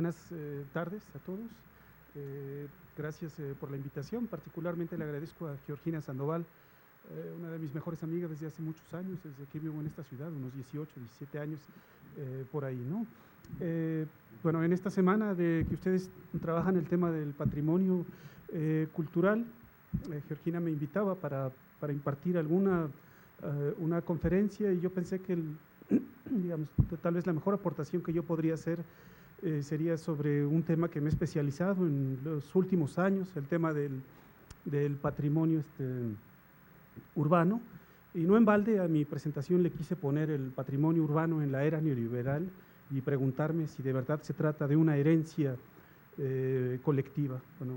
buenas tardes a todos. Gracias por la invitación. Particularmente le agradezco a Georgina Sandoval, una de mis mejores amigas desde hace muchos años, desde que vivo en esta ciudad, unos 18, 17 años por ahí, ¿no? Bueno, en esta semana de que ustedes trabajan el tema del patrimonio cultural, Georgina me invitaba para impartir una conferencia, y yo pensé que digamos, tal vez la mejor aportación que yo podría hacer sería sobre un tema que me he especializado en los últimos años, el tema del patrimonio urbano. Y no en balde a mi presentación le quise poner el patrimonio urbano en la era neoliberal y preguntarme si de verdad se trata de una herencia colectiva. Bueno,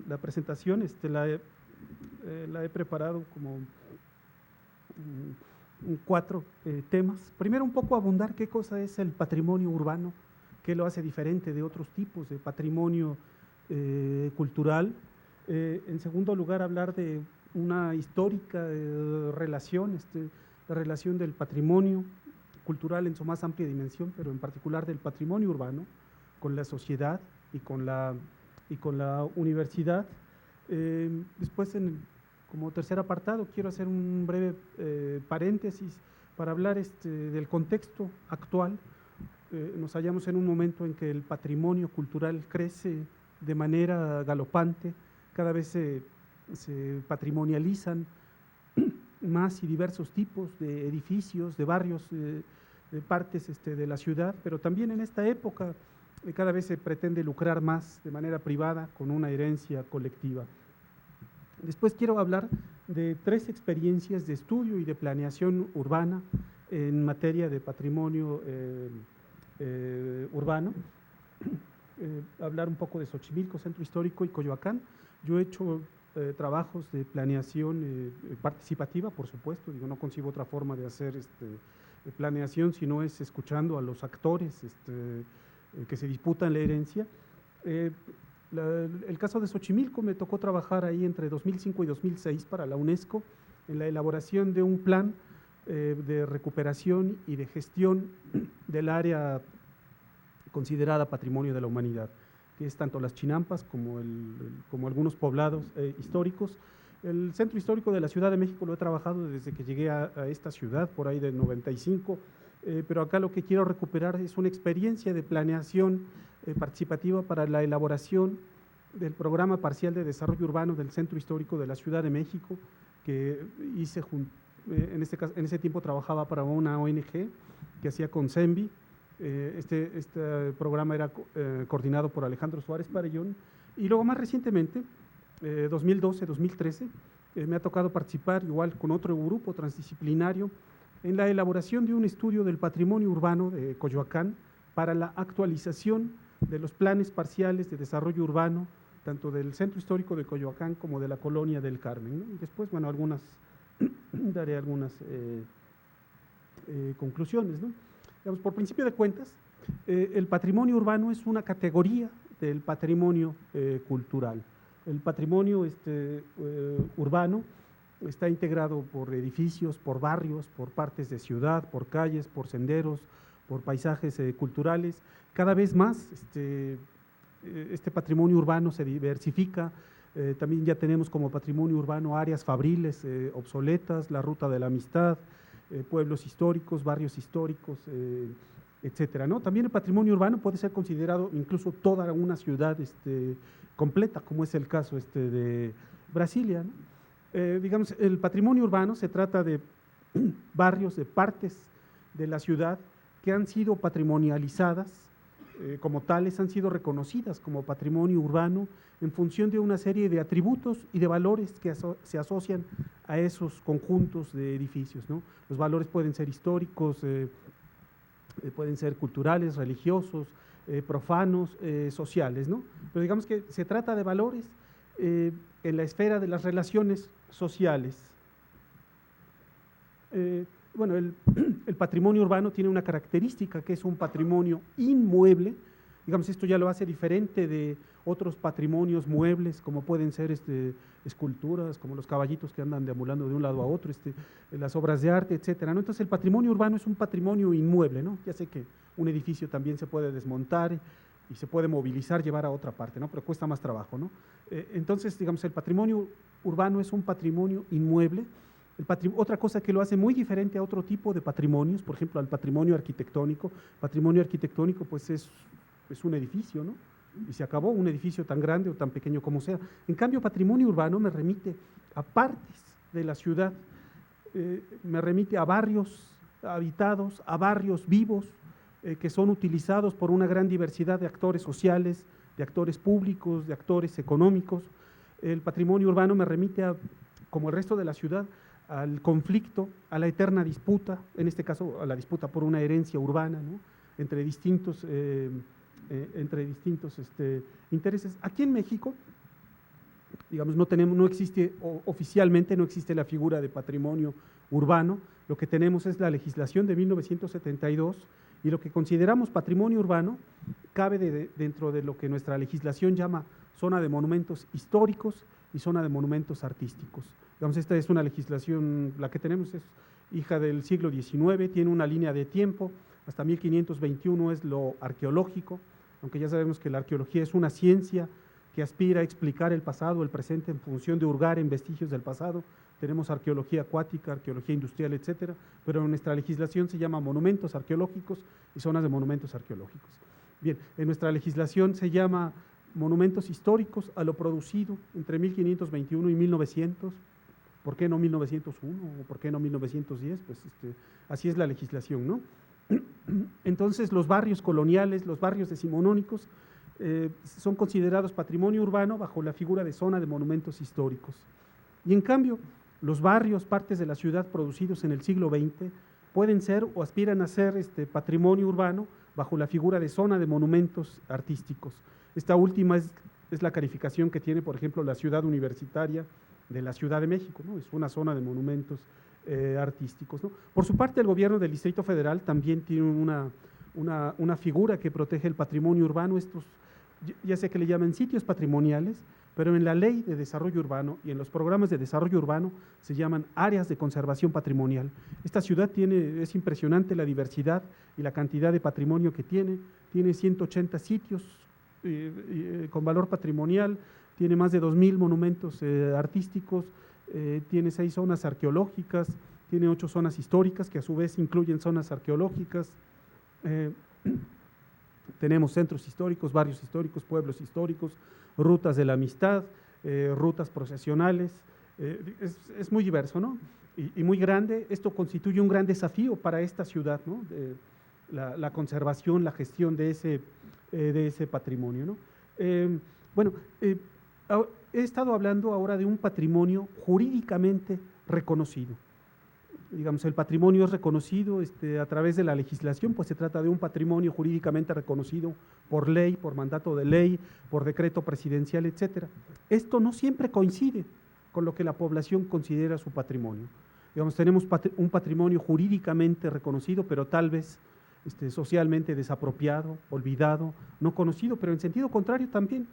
la presentación la he preparado como 4 temas. Primero, un poco abundar qué cosa es el patrimonio urbano, qué lo hace diferente de otros tipos de patrimonio cultural. En segundo lugar, hablar de una histórica relación, la relación del patrimonio cultural en su más amplia dimensión, pero en particular del patrimonio urbano, con la sociedad y con la universidad. Después, como tercer apartado, quiero hacer un breve paréntesis para hablar del contexto actual. Nos hallamos en un momento en que el patrimonio cultural crece de manera galopante, cada vez se patrimonializan más y diversos tipos de edificios, de barrios, de partes de la ciudad, pero también en esta época cada vez se pretende lucrar más de manera privada con una herencia colectiva. Después quiero hablar de 3 experiencias de estudio y de planeación urbana en materia de patrimonio urbano. Hablar un poco de Xochimilco, Centro Histórico, y Coyoacán. Yo he hecho trabajos de planeación participativa, por supuesto. Digo, no concibo otra forma de hacer planeación si no es escuchando a los actores que se disputan la herencia. El caso de Xochimilco, me tocó trabajar ahí entre 2005 y 2006 para la UNESCO en la elaboración de un plan de recuperación y de gestión del área considerada patrimonio de la humanidad, que es tanto las chinampas como algunos poblados históricos. El Centro Histórico de la Ciudad de México lo he trabajado desde que llegué a esta ciudad, por ahí del 95, pero acá lo que quiero recuperar es una experiencia de planeación participativa para la elaboración del programa parcial de desarrollo urbano del Centro Histórico de la Ciudad de México, que hice en ese tiempo trabajaba para una ONG que hacía con CENVI. Este programa era coordinado por Alejandro Suárez Parellón, y luego más recientemente, 2012-2013, me ha tocado participar igual con otro grupo transdisciplinario en la elaboración de un estudio del patrimonio urbano de Coyoacán para la actualización de los planes parciales de desarrollo urbano, tanto del Centro Histórico de Coyoacán como de la Colonia del Carmen, ¿no? Y después, bueno, daré algunas conclusiones, ¿no? Digamos, por principio de cuentas, el patrimonio urbano es una categoría del patrimonio cultural. El patrimonio urbano está integrado por edificios, por barrios, por partes de ciudad, por calles, por senderos, por paisajes culturales. Cada vez más este patrimonio urbano se diversifica. También ya tenemos como patrimonio urbano áreas fabriles obsoletas, la Ruta de la Amistad, pueblos históricos, barrios históricos, etcétera, ¿no? También el patrimonio urbano puede ser considerado incluso toda una ciudad completa, como es el caso de Brasilia, ¿no? Digamos, el patrimonio urbano se trata de barrios, de partes de la ciudad que han sido patrimonializadas, como tales han sido reconocidas como patrimonio urbano en función de una serie de atributos y de valores que se asocian a esos conjuntos de edificios, ¿no? Los valores pueden ser históricos, pueden ser culturales, religiosos, profanos, sociales, ¿no? Pero digamos que se trata de valores en la esfera de las relaciones sociales. Bueno, el patrimonio urbano tiene una característica, que es un patrimonio inmueble, Digamos, esto ya lo hace diferente de otros patrimonios muebles, como pueden ser esculturas, como los caballitos que andan deambulando de un lado a otro, las obras de arte, etcétera, ¿no? Entonces, el patrimonio urbano es un patrimonio inmueble, ¿no? Ya sé que un edificio también se puede desmontar y se puede movilizar, llevar a otra parte, ¿no? Pero cuesta más trabajo, ¿no? Entonces, digamos, el patrimonio urbano es un patrimonio inmueble. Otra cosa que lo hace muy diferente a otro tipo de patrimonios, por ejemplo, al patrimonio arquitectónico. Patrimonio arquitectónico, pues es un edificio, ¿no? Y se acabó, un edificio tan grande o tan pequeño como sea. En cambio, patrimonio urbano me remite a partes de la ciudad, me remite a barrios habitados, a barrios vivos, que son utilizados por una gran diversidad de actores sociales, de actores públicos, de actores económicos. El patrimonio urbano me remite a, como el resto de la ciudad, al conflicto, a la eterna disputa, en este caso a la disputa por una herencia urbana, ¿no? entre distintos intereses. Aquí en México, digamos, no existe, oficialmente no existe la figura de patrimonio urbano. Lo que tenemos es la legislación de 1972, y lo que consideramos patrimonio urbano cabe dentro de lo que nuestra legislación llama zona de monumentos históricos y zona de monumentos artísticos. Digamos, esta es una legislación, la que tenemos es hija del siglo XIX, tiene una línea de tiempo, hasta 1521 es lo arqueológico, aunque ya sabemos que la arqueología es una ciencia que aspira a explicar el pasado, el presente, en función de hurgar en vestigios del pasado. Tenemos arqueología acuática, arqueología industrial, etcétera, pero en nuestra legislación se llama monumentos arqueológicos y zonas de monumentos arqueológicos. Bien, en nuestra legislación se llama monumentos históricos a lo producido entre 1521 y 1900. ¿Por qué no 1901 o por qué no 1910? Pues así es la legislación, ¿no? Entonces, los barrios coloniales, los barrios decimonónicos, son considerados patrimonio urbano bajo la figura de zona de monumentos históricos. Y en cambio, los barrios, partes de la ciudad producidos en el siglo XX, pueden ser o aspiran a ser patrimonio urbano bajo la figura de zona de monumentos artísticos. Esta última es la calificación que tiene, por ejemplo, la ciudad universitaria de la Ciudad de México, ¿no? Es una zona de monumentos artísticos, ¿no? Por su parte, el gobierno del Distrito Federal también tiene una figura que protege el patrimonio urbano. Estos, ya sé que le llaman sitios patrimoniales, pero en la ley de desarrollo urbano y en los programas de desarrollo urbano se llaman áreas de conservación patrimonial. Esta ciudad es impresionante la diversidad y la cantidad de patrimonio que tiene 180 sitios con valor patrimonial, tiene más de 2,000 monumentos artísticos, tiene 6 zonas arqueológicas, tiene 8 zonas históricas que a su vez incluyen zonas arqueológicas. Tenemos centros históricos, barrios históricos, pueblos históricos, rutas de la amistad, rutas procesionales. Es muy diverso, ¿no? Y muy grande. Esto constituye un gran desafío para esta ciudad, ¿no? La conservación, la gestión de ese patrimonio, ¿no? Bueno, he estado hablando ahora de un patrimonio jurídicamente reconocido. Digamos, el patrimonio es reconocido a través de la legislación, pues se trata de un patrimonio jurídicamente reconocido por ley, por mandato de ley, por decreto presidencial, etcétera. Esto no siempre coincide con lo que la población considera su patrimonio. Digamos, tenemos un patrimonio jurídicamente reconocido, pero tal vez socialmente desapropiado, olvidado, no conocido, pero en sentido contrario también.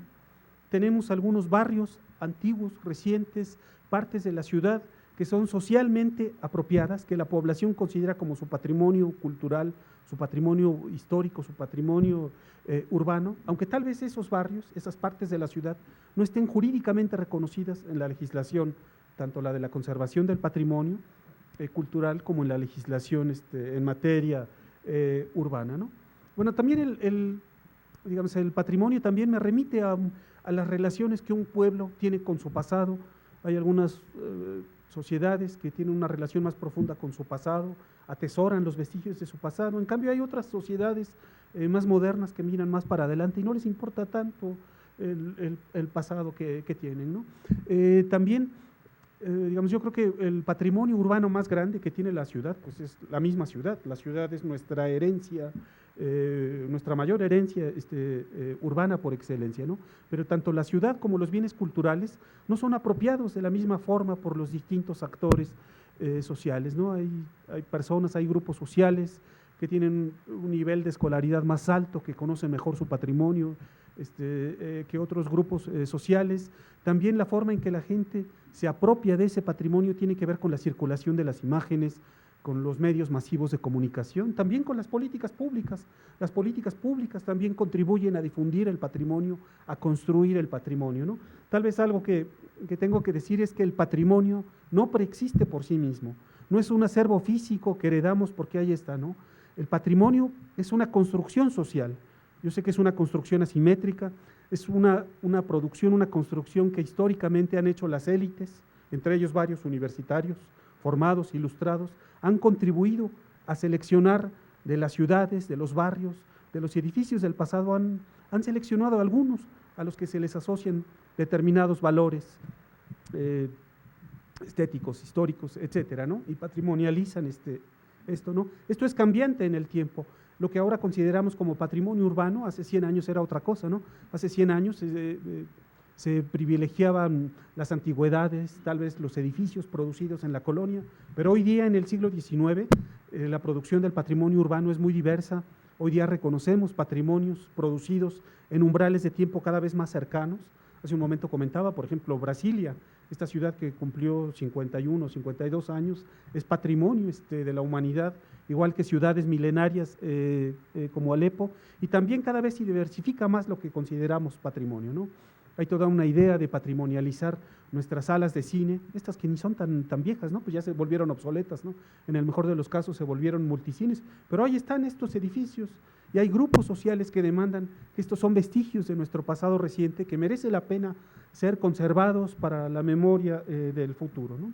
Tenemos algunos barrios antiguos, recientes, partes de la ciudad que son socialmente apropiadas, que la población considera como su patrimonio cultural, su patrimonio histórico, su patrimonio urbano, aunque tal vez esos barrios, esas partes de la ciudad, no estén jurídicamente reconocidas en la legislación, tanto la de la conservación del patrimonio cultural como en la legislación en materia urbana, ¿no? Bueno, también digamos, el patrimonio también me remite a las relaciones que un pueblo tiene con su pasado. Hay algunas sociedades que tienen una relación más profunda con su pasado, atesoran los vestigios de su pasado. En cambio, hay otras sociedades más modernas que miran más para adelante y no les importa tanto el pasado que tienen, ¿no? También, digamos, yo creo que el patrimonio urbano más grande que tiene la ciudad, pues es la misma ciudad. La ciudad es nuestra herencia, nuestra mayor herencia urbana por excelencia, ¿no? Pero tanto la ciudad como los bienes culturales no son apropiados de la misma forma por los distintos actores sociales, ¿no? Hay personas, hay grupos sociales que tienen un nivel de escolaridad más alto, que conocen mejor su patrimonio, que otros grupos sociales. También la forma en que la gente se apropia de ese patrimonio tiene que ver con la circulación de las imágenes, con los medios masivos de comunicación, también con las políticas públicas. Las políticas públicas también contribuyen a difundir el patrimonio, a construir el patrimonio, ¿no? Tal vez algo que tengo que decir es que el patrimonio no preexiste por sí mismo, no es un acervo físico que heredamos porque ahí está, ¿no? El patrimonio es una construcción social. Yo sé que es una construcción asimétrica, es una producción, una construcción que históricamente han hecho las élites, entre ellos varios universitarios, formados, ilustrados, han contribuido a seleccionar de las ciudades, de los barrios, de los edificios del pasado, han seleccionado algunos a los que se les asocian determinados valores estéticos, históricos, etcétera, ¿no? Y patrimonializan esto, ¿no? Esto es cambiante en el tiempo. Lo que ahora consideramos como patrimonio urbano, hace 100 años era otra cosa, ¿no? Hace 100 años se privilegiaban las antigüedades, tal vez los edificios producidos en la colonia, pero hoy día, en el siglo XIX, la producción del patrimonio urbano es muy diversa. Hoy día reconocemos patrimonios producidos en umbrales de tiempo cada vez más cercanos. Hace un momento comentaba, por ejemplo, Brasilia, esta ciudad que cumplió 51, 52 años, es patrimonio de la humanidad, igual que ciudades milenarias como Alepo, y también cada vez se diversifica más lo que consideramos patrimonio, ¿no? Hay toda una idea de patrimonializar nuestras salas de cine, estas que ni son tan viejas, ¿no? Pues ya se volvieron obsoletas, ¿no? En el mejor de los casos se volvieron multicines, pero ahí están estos edificios y hay grupos sociales que demandan que estos son vestigios de nuestro pasado reciente, que merece la pena ser conservados para la memoria del futuro, ¿no?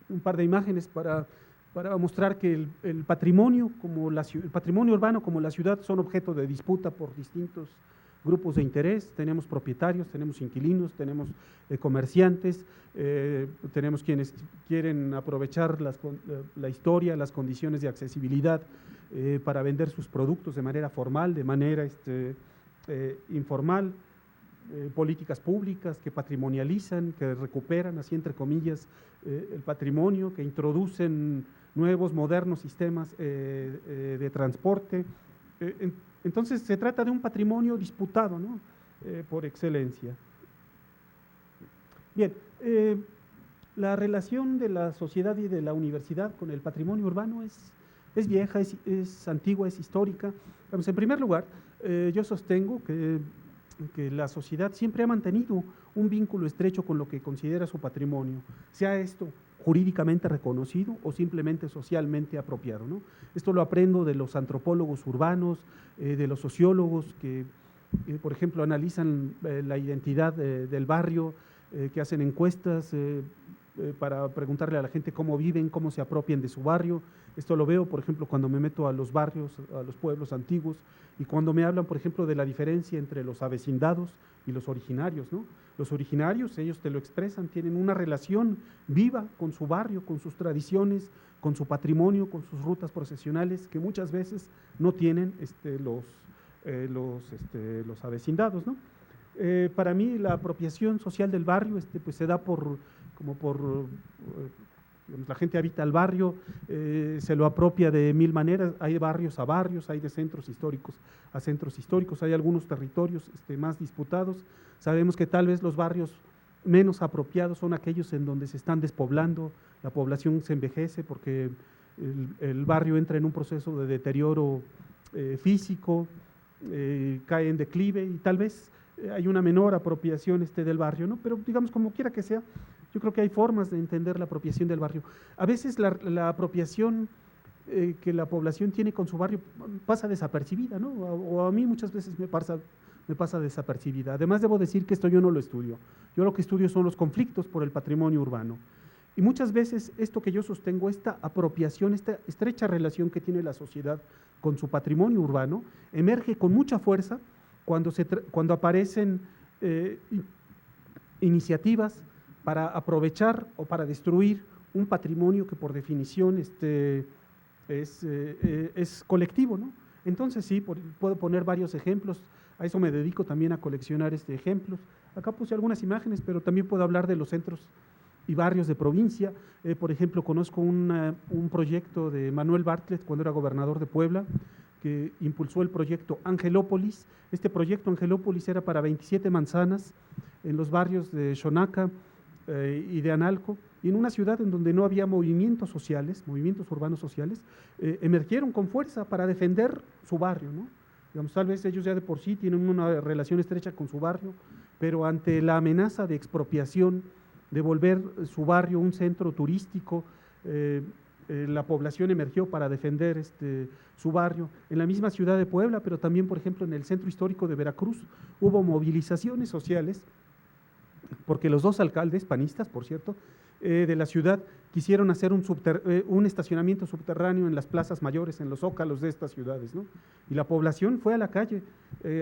Un par de imágenes para mostrar que el patrimonio, el patrimonio urbano como la ciudad son objeto de disputa por distintos grupos de interés. Tenemos propietarios, tenemos inquilinos, tenemos comerciantes, tenemos quienes quieren aprovechar la historia, las condiciones de accesibilidad para vender sus productos de manera formal, de manera informal. Políticas públicas que patrimonializan, que recuperan, así entre comillas, el patrimonio, que introducen nuevos, modernos sistemas de transporte. Entonces se trata de un patrimonio disputado, ¿no? Por excelencia. Bien, la relación de la sociedad y de la universidad con el patrimonio urbano es vieja, es antigua, es histórica. Vamos, en primer lugar, yo sostengo que la sociedad siempre ha mantenido un vínculo estrecho con lo que considera su patrimonio, sea esto jurídicamente reconocido o simplemente socialmente apropiado, ¿no? Esto lo aprendo de los antropólogos urbanos, de los sociólogos que, por ejemplo, analizan la identidad del barrio, que hacen encuestas para preguntarle a la gente cómo viven, cómo se apropian de su barrio. Esto lo veo, por ejemplo, cuando me meto a los barrios, a los pueblos antiguos, y cuando me hablan, por ejemplo, de la diferencia entre los avecindados y los originarios, ¿no? Los originarios, ellos te lo expresan, tienen una relación viva con su barrio, con sus tradiciones, con su patrimonio, con sus rutas procesionales, que muchas veces no tienen los avecindados, ¿no? Para mí la apropiación social del barrio pues se da la gente habita el barrio, se lo apropia de mil maneras. Hay barrios a barrios, hay de centros históricos a centros históricos, hay algunos territorios más disputados. Sabemos que tal vez los barrios menos apropiados son aquellos en donde se están despoblando, la población se envejece porque el barrio entra en un proceso de deterioro físico, cae en declive y tal vez hay una menor apropiación del barrio, ¿no? Pero digamos, como quiera que sea, yo creo que hay formas de entender la apropiación del barrio. A veces la apropiación que la población tiene con su barrio pasa desapercibida, ¿no? O a mí muchas veces me pasa desapercibida. Además, debo decir que esto yo no lo estudio. Yo lo que estudio son los conflictos por el patrimonio urbano. Y muchas veces esto que yo sostengo, esta apropiación, esta estrecha relación que tiene la sociedad con su patrimonio urbano, emerge con mucha fuerza cuando aparecen iniciativas para aprovechar o para destruir un patrimonio que por definición es colectivo, ¿no? Entonces sí, puedo poner varios ejemplos, a eso me dedico también a coleccionar ejemplos. Acá puse algunas imágenes, pero también puedo hablar de los centros y barrios de provincia. Por ejemplo, conozco un proyecto de Manuel Bartlett cuando era gobernador de Puebla, que impulsó el proyecto Angelópolis. Este proyecto Angelópolis era para 27 manzanas en los barrios de Xonaca y de Analco, y en una ciudad en donde no había movimientos sociales, movimientos urbanos sociales, emergieron con fuerza para defender su barrio, ¿no? Digamos, tal vez ellos ya de por sí tienen una relación estrecha con su barrio, pero ante la amenaza de expropiación, de volver su barrio un centro turístico, la población emergió para defender su barrio. En la misma ciudad de Puebla, pero también, por ejemplo, en el centro histórico de Veracruz, hubo movilizaciones sociales, porque los dos alcaldes, panistas, por cierto, de la ciudad, quisieron hacer un estacionamiento subterráneo en las plazas mayores, en los zócalos de estas ciudades, ¿no? Y la población fue a la calle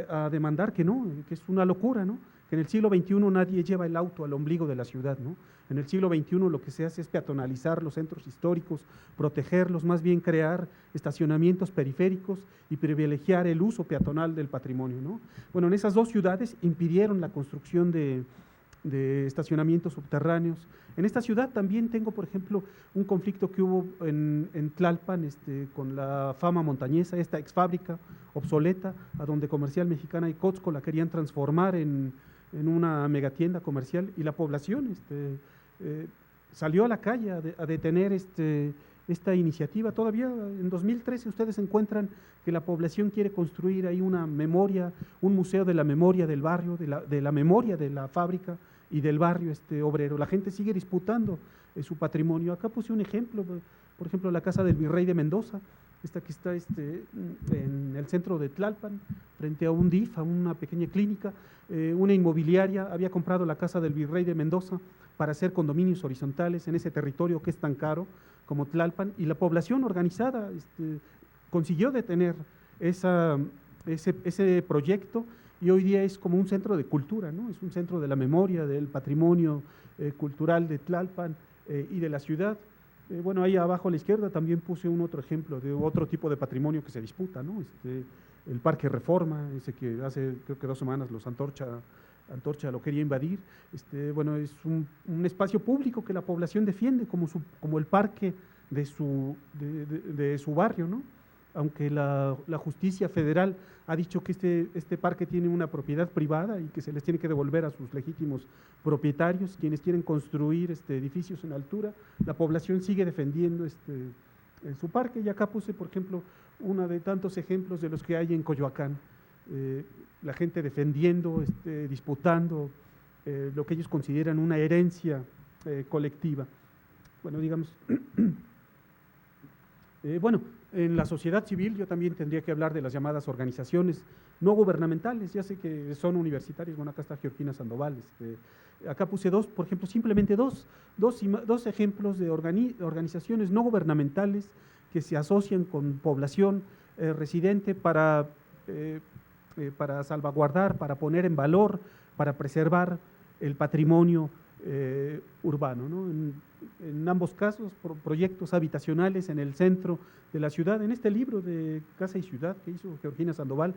a demandar que no, que es una locura, ¿no? Que en el siglo XXI nadie lleva el auto al ombligo de la ciudad, ¿no? En el siglo XXI lo que se hace es peatonalizar los centros históricos, protegerlos, más bien crear estacionamientos periféricos y privilegiar el uso peatonal del patrimonio, ¿no? Bueno, en esas dos ciudades impidieron la construcción de estacionamientos subterráneos. En esta ciudad también tengo, por ejemplo, un conflicto que hubo en Tlalpan con la Fama Montañesa, esta ex fábrica obsoleta, a donde Comercial Mexicana y Cotzco la querían transformar en una megatienda comercial, y la población salió a la calle a detener esta iniciativa. Todavía en 2013 ustedes encuentran que la población quiere construir ahí una memoria, un museo de la memoria del barrio, de la memoria de la fábrica y del barrio obrero. La gente sigue disputando su patrimonio. Acá puse un ejemplo, por ejemplo, la casa del Virrey de Mendoza, esta que está en el centro de Tlalpan, frente a un DIF, a una pequeña clínica. Una inmobiliaria había comprado la casa del Virrey de Mendoza para hacer condominios horizontales en ese territorio que es tan caro como Tlalpan, y la población organizada consiguió detener ese proyecto, y hoy día es como un centro de cultura, ¿no? Es un centro de la memoria, del patrimonio cultural de Tlalpan y de la ciudad. Bueno, ahí abajo a la izquierda también puse un otro ejemplo de otro tipo de patrimonio que se disputa, ¿no? El Parque Reforma, ese que hace creo que 2 semanas los Antorcha lo quería invadir. Bueno, es un espacio público que la población defiende como el parque de su barrio, ¿no? Aunque la justicia federal ha dicho que este parque tiene una propiedad privada y que se les tiene que devolver a sus legítimos propietarios, quienes quieren construir edificios en altura, la población sigue defendiendo en su parque. Y acá puse, por ejemplo, uno de tantos ejemplos de los que hay en Coyoacán, la gente defendiendo, disputando lo que ellos consideran una herencia colectiva. Bueno, digamos, bueno, en la sociedad civil yo también tendría que hablar de las llamadas organizaciones no gubernamentales. Ya sé que son universitarias. Bueno, acá está Georgina Sandoval. Acá puse por ejemplo, simplemente dos ejemplos de organizaciones no gubernamentales que se asocian con población residente para salvaguardar, para poner en valor, para preservar el patrimonio urbano, ¿no? En ambos casos, proyectos habitacionales en el centro de la ciudad. En este libro de Casa y Ciudad que hizo Georgina Sandoval,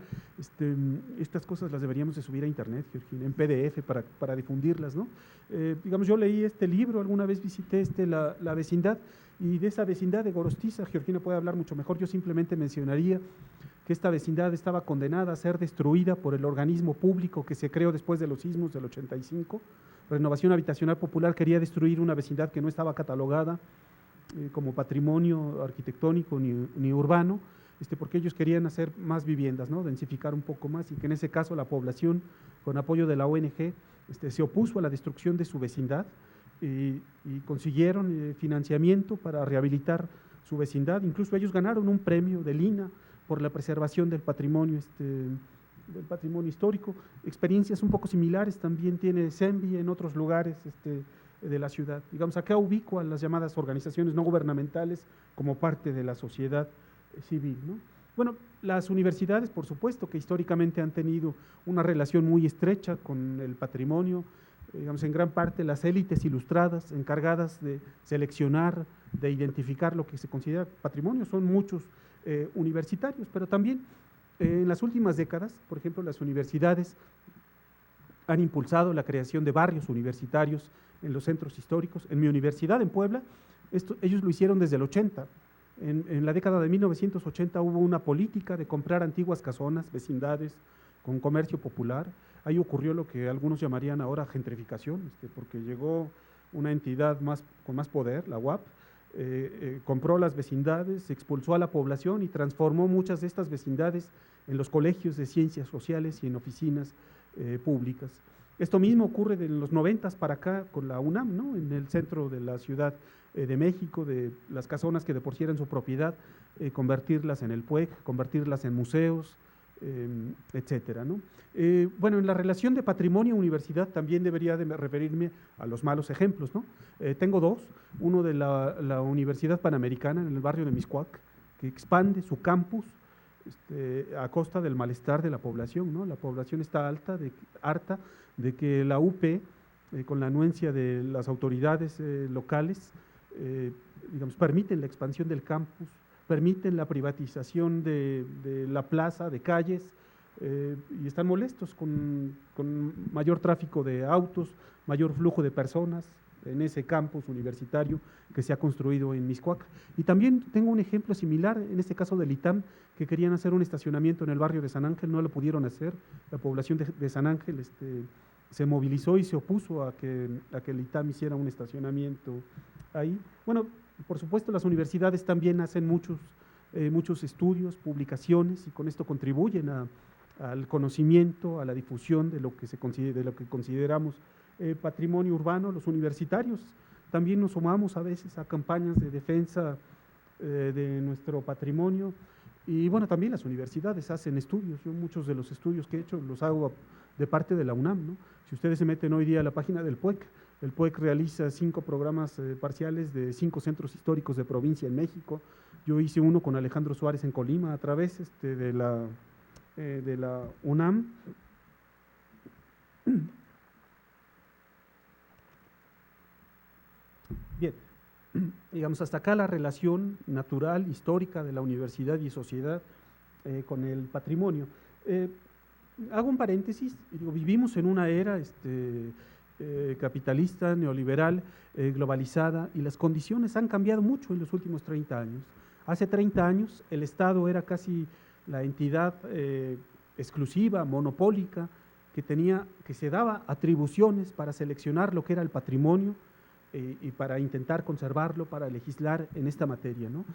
estas cosas las deberíamos de subir a internet, Georgina, en PDF para difundirlas, ¿no? Digamos, yo leí este libro, alguna vez visité la vecindad, y de esa vecindad de Gorostiza, Georgina puede hablar mucho mejor. Yo simplemente mencionaría que esta vecindad estaba condenada a ser destruida por el organismo público que se creó después de los sismos del 85. Renovación Habitacional Popular quería destruir una vecindad que no estaba catalogada como patrimonio arquitectónico ni urbano, porque ellos querían hacer más viviendas, ¿no? Densificar un poco más, y que en ese caso la población, con apoyo de la ONG, se opuso a la destrucción de su vecindad y consiguieron financiamiento para rehabilitar su vecindad. Incluso ellos ganaron un premio del INAH por la preservación del patrimonio histórico. Experiencias un poco similares también tiene CENVI en otros lugares de la ciudad. Digamos, acá ubico a las llamadas organizaciones no gubernamentales como parte de la sociedad civil, ¿no? Bueno, las universidades, por supuesto, que históricamente han tenido una relación muy estrecha con el patrimonio. Digamos, en gran parte las élites ilustradas encargadas de seleccionar, de identificar lo que se considera patrimonio, son muchos universitarios, pero también en las últimas décadas, por ejemplo, las universidades han impulsado la creación de barrios universitarios en los centros históricos. En mi universidad, en Puebla, ellos lo hicieron desde el 80. En la década de 1980 hubo una política de comprar antiguas casonas, vecindades, con comercio popular. Ahí ocurrió lo que algunos llamarían ahora gentrificación, porque llegó una entidad con más poder, la UAP, compró las vecindades, expulsó a la población y transformó muchas de estas vecindades en los colegios de ciencias sociales y en oficinas públicas. Esto mismo ocurre de los 90 para acá con la UNAM, ¿no? En el centro de la Ciudad de México, de las casonas que de por sí eran su propiedad, convertirlas en el PUEC, convertirlas en museos, etcétera, ¿no? Bueno, en la relación de patrimonio-universidad también debería de referirme a los malos ejemplos, ¿no? Tengo dos, uno de la Universidad Panamericana en el barrio de Mixcoac, que expande su campus a costa del malestar de la población, ¿no? La población está harta de que la UP, con la anuencia de las autoridades locales, digamos, permiten la expansión del campus, permiten la privatización de la plaza, de calles, y están molestos con mayor tráfico de autos, mayor flujo de personas en ese campus universitario que se ha construido en Mixcoac. Y también tengo un ejemplo similar, en este caso del ITAM, que querían hacer un estacionamiento en el barrio de San Ángel, no lo pudieron hacer. La población de San Ángel se movilizó y se opuso a que el ITAM hiciera un estacionamiento ahí. Bueno, por supuesto, las universidades también hacen muchos estudios, publicaciones, y con esto contribuyen al conocimiento, a la difusión de lo que consideramos patrimonio urbano. Los universitarios también nos sumamos a veces a campañas de defensa de nuestro patrimonio, y bueno, también las universidades hacen estudios. Yo muchos de los estudios que he hecho los hago de parte de la UNAM, ¿no? Si ustedes se meten hoy día a la página del PUEC, el PUEC realiza 5 programas parciales de 5 centros históricos de provincia en México. Yo hice uno con Alejandro Suárez en Colima a través de la UNAM. Bien, digamos, hasta acá la relación natural, histórica de la universidad y sociedad con el patrimonio. Hago un paréntesis, digo, vivimos en una era capitalista, neoliberal, globalizada, y las condiciones han cambiado mucho en los últimos 30 años. Hace 30 años el Estado era casi la entidad exclusiva, monopólica, que se daba atribuciones para seleccionar lo que era el patrimonio y para intentar conservarlo, para legislar en esta materia, ¿no?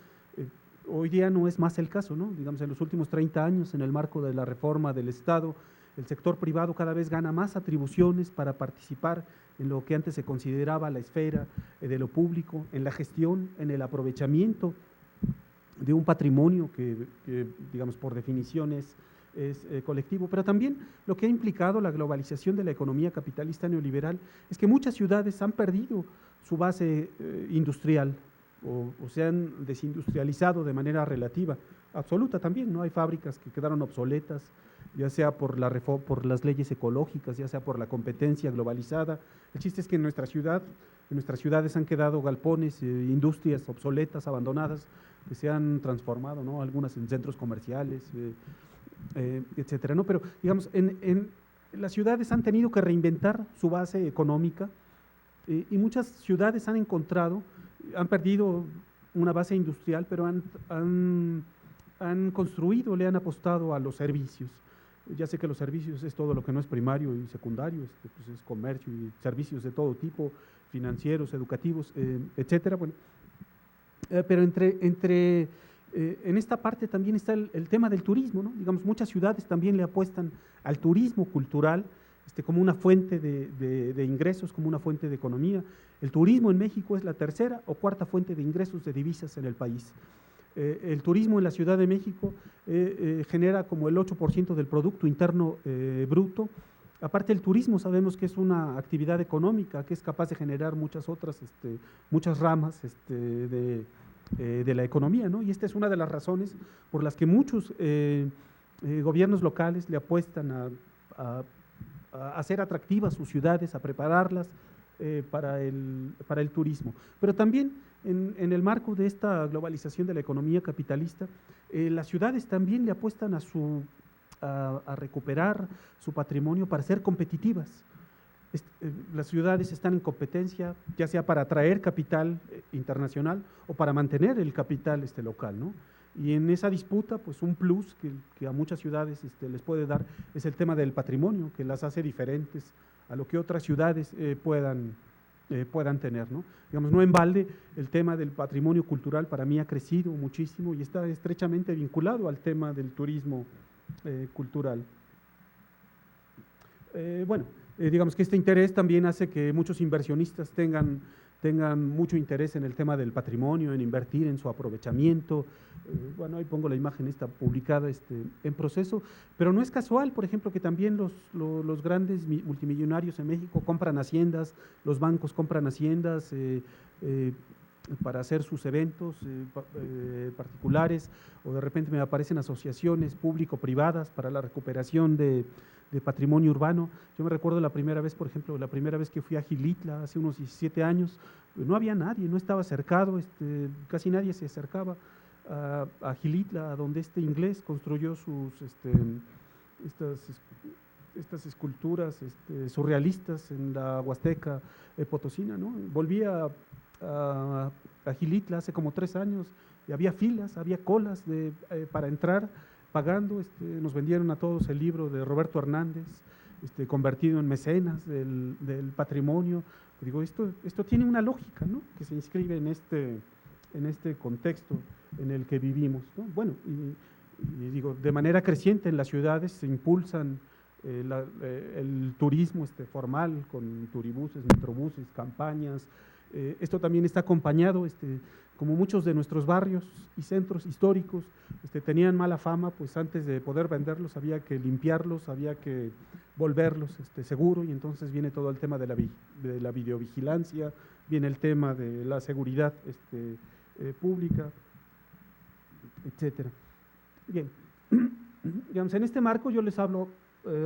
Hoy día no es más el caso, ¿no? Digamos, en los últimos 30 años, en el marco de la reforma del Estado, el sector privado cada vez gana más atribuciones para participar en lo que antes se consideraba la esfera de lo público, en la gestión, en el aprovechamiento de un patrimonio que digamos, por definición es colectivo. Pero también lo que ha implicado la globalización de la economía capitalista neoliberal es que muchas ciudades han perdido su base industrial o se han desindustrializado de manera relativa, absoluta también, ¿no? Hay fábricas que quedaron obsoletas, ya sea por las leyes ecológicas, ya sea por la competencia globalizada. El chiste es que en nuestras ciudades han quedado galpones, industrias obsoletas, abandonadas, que se han transformado, ¿no? Algunas en centros comerciales, etcétera, ¿no? Pero, digamos, en las ciudades han tenido que reinventar su base económica, y muchas ciudades han perdido una base industrial, pero han construido, le han apostado a los servicios. Ya sé que los servicios es todo lo que no es primario y secundario, pues es comercio y servicios de todo tipo, financieros, educativos, etcétera. Bueno, pero en esta parte también está el tema del turismo, ¿no? Digamos, muchas ciudades también le apuestan al turismo cultural como una fuente de ingresos, como una fuente de economía. El turismo en México es la tercera o cuarta fuente de ingresos de divisas en el país. El turismo en la Ciudad de México genera como el 8% del Producto Interno Bruto. Aparte, el turismo sabemos que es una actividad económica que es capaz de generar muchas ramas de la economía, ¿no? Y esta es una de las razones por las que muchos gobiernos locales le apuestan a hacer atractivas sus ciudades, a prepararlas para el turismo. Pero también en el marco de esta globalización de la economía capitalista, las ciudades también le apuestan a a recuperar su patrimonio para ser competitivas. Las ciudades están en competencia, ya sea para atraer capital internacional o para mantener el capital local, ¿no? Y en esa disputa, pues un plus que a muchas ciudades les puede dar es el tema del patrimonio, que las hace diferentes a lo que otras ciudades puedan tener, ¿no? Digamos, no en balde, el tema del patrimonio cultural para mí ha crecido muchísimo y está estrechamente vinculado al tema del turismo cultural. Bueno, digamos que este interés también hace que muchos inversionistas tengan mucho interés en el tema del patrimonio, en invertir en su aprovechamiento. Bueno, ahí pongo la imagen esta publicada en proceso, pero no es casual, por ejemplo, que también los grandes multimillonarios en México compran haciendas, los bancos compran haciendas para hacer sus eventos particulares, o de repente me aparecen asociaciones público-privadas para la recuperación de patrimonio urbano. Yo me recuerdo la primera vez, por ejemplo, la primera vez que fui a Gilitla, hace unos 17 años, no había nadie, no estaba cercado, casi nadie se acercaba a Gilitla, a donde este inglés construyó estas esculturas surrealistas en la Huasteca potosina, ¿no? Volví a Gilitla hace como 3 años y había filas, había colas para entrar, pagando. Nos vendieron a todos el libro de Roberto Hernández, convertido en mecenas del patrimonio. Digo, esto tiene una lógica, ¿no?, que se inscribe en este contexto en el que vivimos, ¿no? Bueno, y digo, de manera creciente en las ciudades se impulsan el turismo formal con turibuses, metrobuses, campañas. Esto también está acompañado, como muchos de nuestros barrios y centros históricos tenían mala fama, pues antes de poder venderlos había que limpiarlos, había que volverlos seguro, y entonces viene todo el tema de la videovigilancia, viene el tema de la seguridad pública, etcétera. Bien, digamos, en este marco yo les hablo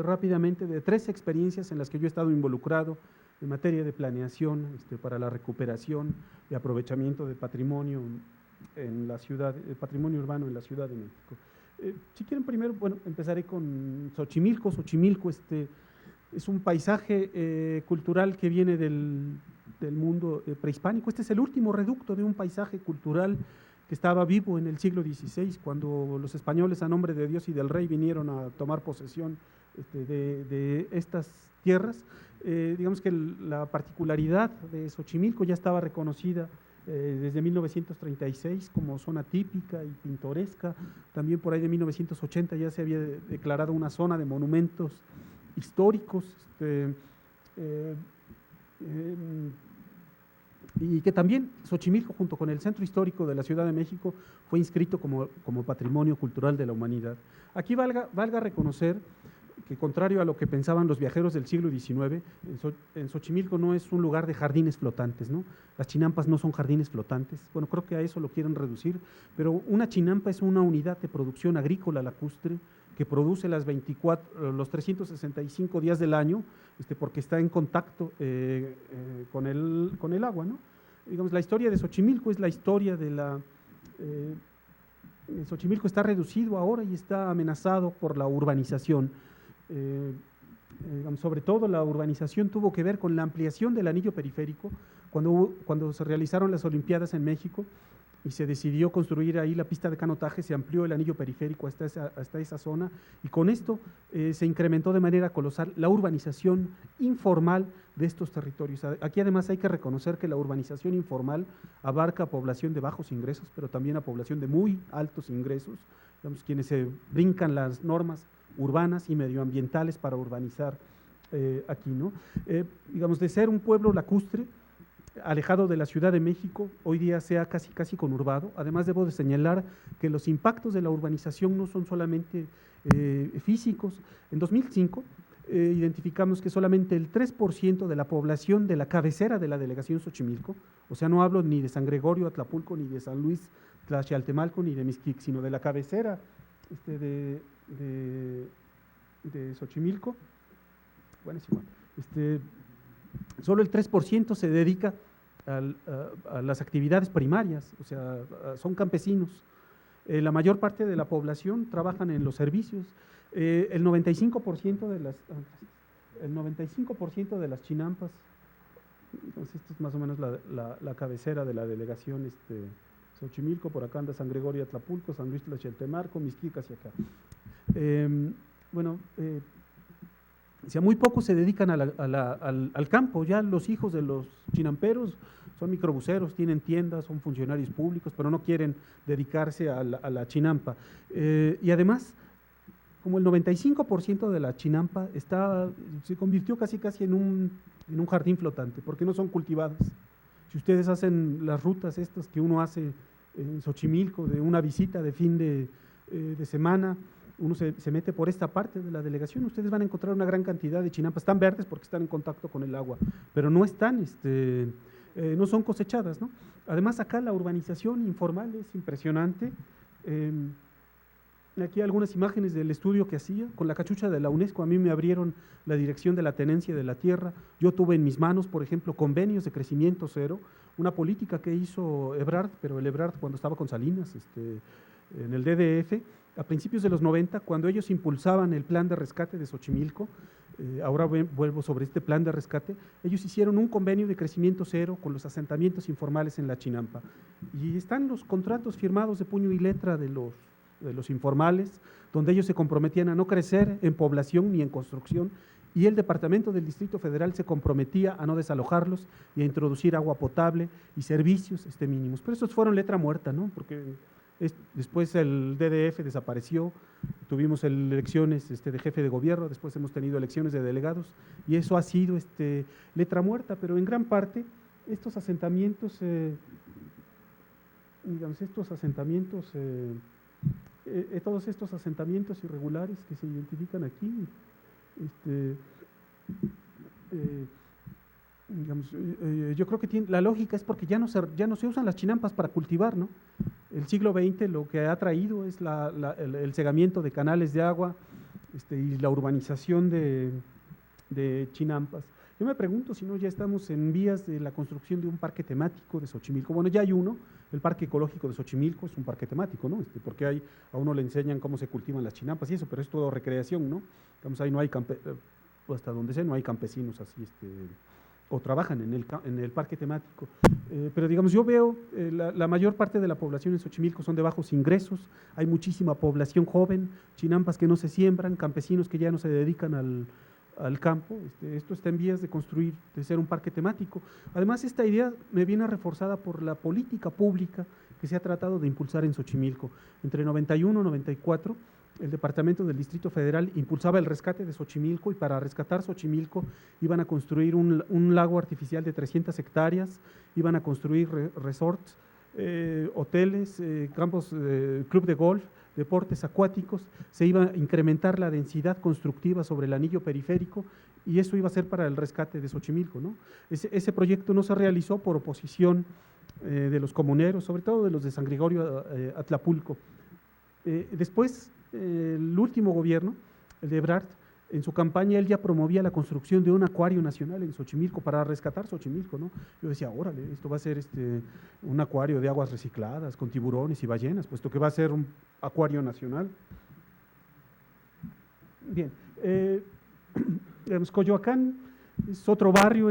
rápidamente de 3 experiencias en las que yo he estado involucrado en materia de planeación para la recuperación y aprovechamiento de patrimonio en la ciudad, patrimonio urbano en la Ciudad de México. Si quieren primero, bueno, empezaré con Xochimilco. Xochimilco es un paisaje cultural que viene del mundo prehispánico. Este es el último reducto de un paisaje cultural que estaba vivo en el siglo XVI, cuando los españoles, a nombre de Dios y del Rey, vinieron a tomar posesión de estas tierras. Digamos que la particularidad de Xochimilco ya estaba reconocida desde 1936 como zona típica y pintoresca. También por ahí de 1980 ya se había declarado una zona de monumentos históricos, y que también Xochimilco, junto con el Centro Histórico de la Ciudad de México, fue inscrito como Patrimonio Cultural de la Humanidad. Aquí valga reconocer que, contrario a lo que pensaban los viajeros del siglo XIX, en Xochimilco no es un lugar de jardines flotantes, ¿no? Las chinampas no son jardines flotantes. Bueno, creo que a eso lo quieren reducir, pero una chinampa es una unidad de producción agrícola lacustre que produce los 365 días del año, porque está en contacto con el agua, ¿no? Digamos, la historia de Xochimilco es la historia de Xochimilco está reducido ahora y está amenazado por la urbanización. Sobre todo la urbanización tuvo que ver con la ampliación del anillo periférico, cuando se realizaron las Olimpiadas en México y se decidió construir ahí la pista de canotaje, se amplió el anillo periférico hasta esa zona, y con esto se incrementó de manera colosal la urbanización informal de estos territorios. Aquí además hay que reconocer que la urbanización informal abarca a población de bajos ingresos, pero también a población de muy altos ingresos, digamos, quienes se brincan las normas urbanas y medioambientales para urbanizar aquí, ¿no? Digamos, de ser un pueblo lacustre, alejado de la Ciudad de México, hoy día sea casi conurbado. Además, debo de señalar que los impactos de la urbanización no son solamente físicos. En 2005 identificamos que solamente el 3% de la población de la cabecera de la delegación Xochimilco, o sea, no hablo ni de San Gregorio, Atlapulco, ni de San Luis, Tlaxcaltemalco, ni de Mixquic, sino de la cabecera de Xochimilco. Bueno, es igual. Solo el 3% se dedica a las actividades primarias, o sea, son campesinos. La mayor parte de la población trabajan en los servicios. El 95% de las chinampas, entonces esta es más o menos la cabecera de la delegación Xochimilco, por acá anda San Gregorio Atlapulco, San Luis Tlaxcaltemarco, Mixquic hacia acá. Muy pocos se dedican al campo, ya los hijos de los chinamperos son microbuseros, tienen tiendas, son funcionarios públicos, pero no quieren dedicarse a la chinampa. Y además, como el 95% de la chinampa se convirtió casi en un jardín flotante, porque no son cultivadas. Si ustedes hacen las rutas estas que uno hace en Xochimilco, de una visita de fin de semana, uno se mete por esta parte de la delegación, ustedes van a encontrar una gran cantidad de chinampas. Están verdes porque están en contacto con el agua, pero no están, no son cosechadas, ¿no? Además, acá la urbanización informal es impresionante. Aquí algunas imágenes del estudio que hacía. Con la cachucha de la UNESCO a mí me abrieron la dirección de la tenencia de la tierra. Yo tuve en mis manos, por ejemplo, convenios de crecimiento cero, una política que hizo Ebrard, pero el Ebrard cuando estaba con Salinas, en el DDF, a principios de los 90, cuando ellos impulsaban el plan de rescate de Xochimilco. Ahora vuelvo sobre este plan de rescate. Ellos hicieron un convenio de crecimiento cero con los asentamientos informales en la Chinampa. Y están los contratos firmados de puño y letra de los informales, donde ellos se comprometían a no crecer en población ni en construcción, y el Departamento del Distrito Federal se comprometía a no desalojarlos y a introducir agua potable y servicios mínimos. Pero estos fueron letra muerta, ¿no? Porque después el DDF desapareció, tuvimos elecciones de jefe de gobierno, después hemos tenido elecciones de delegados, y eso ha sido letra muerta, pero en gran parte estos asentamientos, todos estos asentamientos irregulares que se identifican aquí, yo creo que la lógica es porque ya no se usan las chinampas para cultivar, ¿no? El siglo XX lo que ha traído es el cegamiento de canales de agua y la urbanización de chinampas. Yo me pregunto si no ya estamos en vías de la construcción de un parque temático de Xochimilco. Bueno, ya hay uno, el Parque Ecológico de Xochimilco es un parque temático, ¿no? Porque a uno le enseñan cómo se cultivan las chinampas y eso, pero es todo recreación, ¿no? Digamos, ahí no hay, hasta donde sé, no hay campesinos así, o trabajan en el parque temático. Pero digamos, yo veo la mayor parte de la población en Xochimilco son de bajos ingresos, hay muchísima población joven, chinampas que no se siembran, campesinos que ya no se dedican al campo. Esto está en vías de ser un parque temático. Además, esta idea me viene reforzada por la política pública que se ha tratado de impulsar en Xochimilco. Entre 91 y 94, el Departamento del Distrito Federal impulsaba el rescate de Xochimilco, y para rescatar Xochimilco iban a construir un lago artificial de 300 hectáreas, iban a construir resorts, hoteles, campos, club de golf, deportes acuáticos, se iba a incrementar la densidad constructiva sobre el anillo periférico, y eso iba a ser para el rescate de Xochimilco, ¿no? Ese proyecto no se realizó por oposición de los comuneros, sobre todo de los de San Gregorio Atlapulco. Después, el último gobierno, el de Ebrard, en su campaña él ya promovía la construcción de un acuario nacional en Xochimilco para rescatar Xochimilco, ¿no? Yo decía, órale, esto va a ser un acuario de aguas recicladas con tiburones y ballenas, puesto que va a ser un acuario nacional. Bien, digamos, Coyoacán es otro barrio,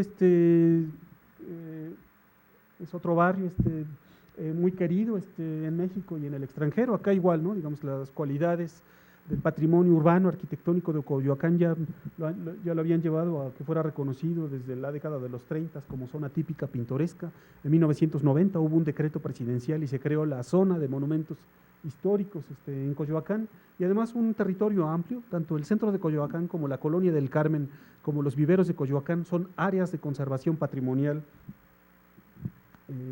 muy querido en México y en el extranjero. Acá igual, ¿no? Digamos, las cualidades del patrimonio urbano arquitectónico de Coyoacán ya lo habían llevado a que fuera reconocido desde la década de los 30 como zona típica pintoresca. En 1990 hubo un decreto presidencial y se creó la zona de monumentos históricos en Coyoacán, y además un territorio amplio. Tanto el centro de Coyoacán como la colonia del Carmen, como los viveros de Coyoacán, son áreas de conservación patrimonial